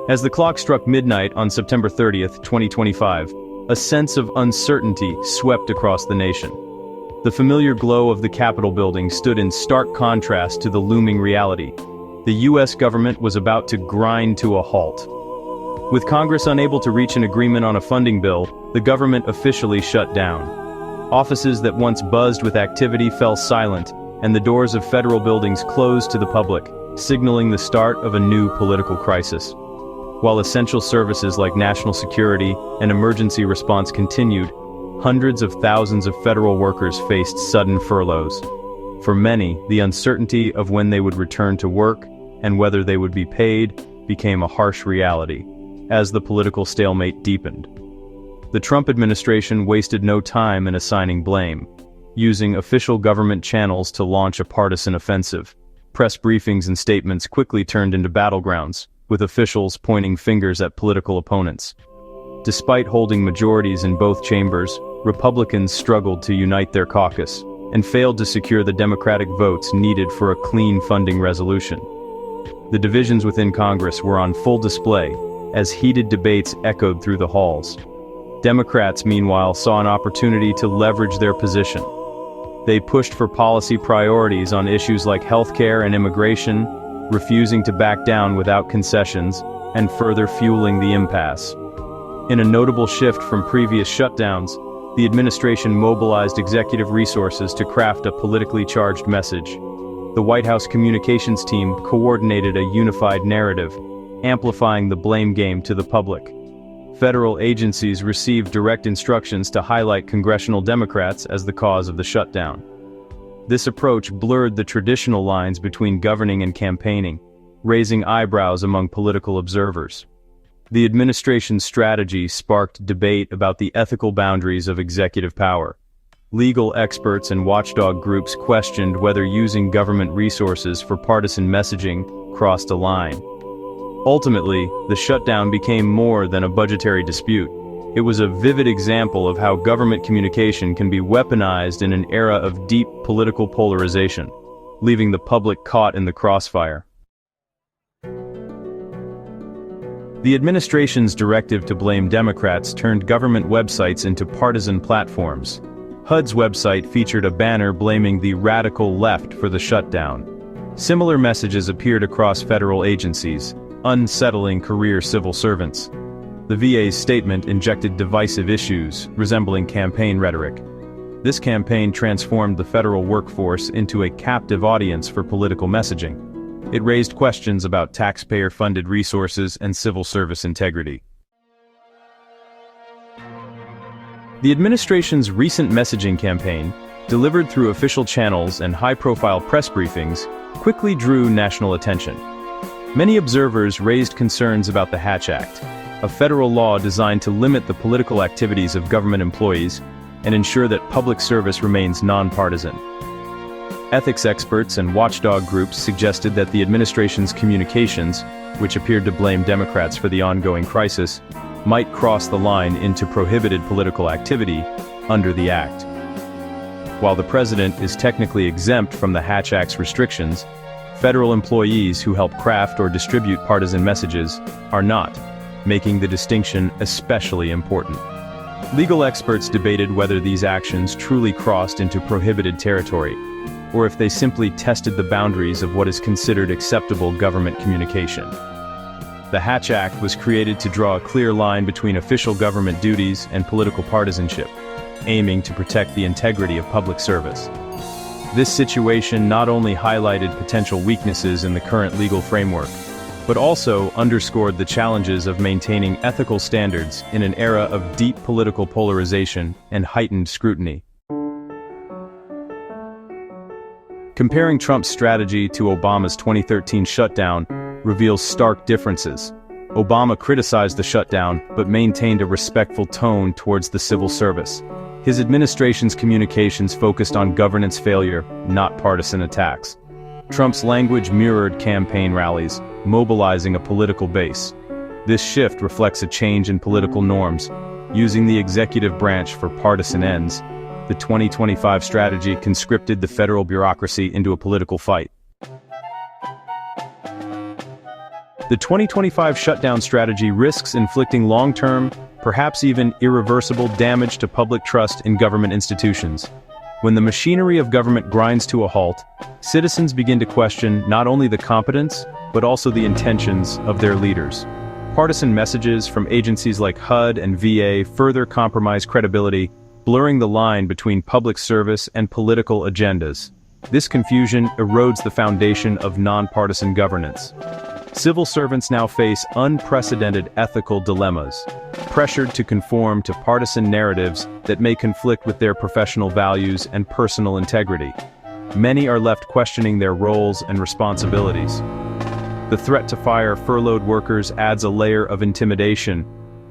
As the clock struck midnight on September 30th, 2025, a sense of uncertainty swept across the nation. The familiar glow of the Capitol building stood in stark contrast to the looming reality. The U.S. government was about to grind to a halt. With Congress unable to reach an agreement on a funding bill, the government officially shut down. Offices that once buzzed with activity fell silent, and the doors of federal buildings closed to the public, signaling the start of a new political crisis. While essential services like national security and emergency response continued, hundreds of thousands of federal workers faced sudden furloughs. For many, the uncertainty of when they would return to work and whether they would be paid became a harsh reality, as the political stalemate deepened. The Trump administration wasted no time in assigning blame, using official government channels to launch a partisan offensive. Press briefings and statements quickly turned into battlegrounds, with officials pointing fingers at political opponents. Despite holding majorities in both chambers, Republicans struggled to unite their caucus and failed to secure the Democratic votes needed for a clean funding resolution. The divisions within Congress were on full display as heated debates echoed through the halls. Democrats, meanwhile, saw an opportunity to leverage their position. They pushed for policy priorities on issues like healthcare and immigration, refusing to back down without concessions, and further fueling the impasse. In a notable shift from previous shutdowns, the administration mobilized executive resources to craft a politically charged message. The White House communications team coordinated a unified narrative, amplifying the blame game to the public. Federal agencies received direct instructions to highlight congressional Democrats as the cause of the shutdown. This approach blurred the traditional lines between governing and campaigning, raising eyebrows among political observers. The administration's strategy sparked debate about the ethical boundaries of executive power. Legal experts and watchdog groups questioned whether using government resources for partisan messaging crossed a line. Ultimately, the shutdown became more than a budgetary dispute. It was a vivid example of how government communication can be weaponized in an era of deep political polarization, leaving the public caught in the crossfire. The administration's directive to blame Democrats turned government websites into partisan platforms. HUD's website featured a banner blaming the radical left for the shutdown. Similar messages appeared across federal agencies, unsettling career civil servants. The VA's statement injected divisive issues, resembling campaign rhetoric. This campaign transformed the federal workforce into a captive audience for political messaging. It raised questions about taxpayer-funded resources and civil service integrity. The administration's recent messaging campaign, delivered through official channels and high-profile press briefings, quickly drew national attention. Many observers raised concerns about the Hatch Act, a federal law designed to limit the political activities of government employees and ensure that public service remains nonpartisan. Ethics experts and watchdog groups suggested that the administration's communications, which appeared to blame Democrats for the ongoing crisis, might cross the line into prohibited political activity under the act. While the president is technically exempt from the Hatch Act's restrictions, federal employees who help craft or distribute partisan messages are not, making the distinction especially important. Legal experts debated whether these actions truly crossed into prohibited territory, or if they simply tested the boundaries of what is considered acceptable government communication. The Hatch Act was created to draw a clear line between official government duties and political partisanship, aiming to protect the integrity of public service. This situation not only highlighted potential weaknesses in the current legal framework, but also underscored the challenges of maintaining ethical standards in an era of deep political polarization and heightened scrutiny. Comparing Trump's strategy to Obama's 2013 shutdown reveals stark differences. Obama criticized the shutdown but maintained a respectful tone towards the civil service. His administration's communications focused on governance failure, not partisan attacks. Trump's language mirrored campaign rallies, mobilizing a political base. This shift reflects a change in political norms. Using the executive branch for partisan ends, the 2025 strategy conscripted the federal bureaucracy into a political fight. The 2025 shutdown strategy risks inflicting long-term, perhaps even irreversible damage to public trust in government institutions. When the machinery of government grinds to a halt, citizens begin to question not only the competence, but also the intentions of their leaders. Partisan messages from agencies like HUD and VA further compromise credibility, blurring the line between public service and political agendas. This confusion erodes the foundation of nonpartisan governance. Civil servants now face unprecedented ethical dilemmas, pressured to conform to partisan narratives that may conflict with their professional values and personal integrity. Many are left questioning their roles and responsibilities. The threat to fire furloughed workers adds a layer of intimidation,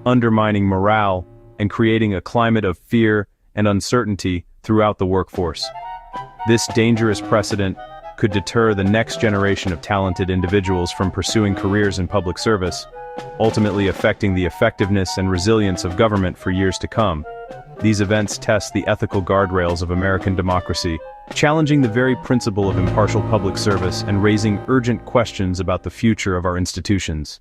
undermining morale and creating a climate of fear and uncertainty throughout the workforce. This dangerous precedent could deter the next generation of talented individuals from pursuing careers in public service, ultimately affecting the effectiveness and resilience of government for years to come. These events test the ethical guardrails of American democracy, challenging the very principle of impartial public service and raising urgent questions about the future of our institutions.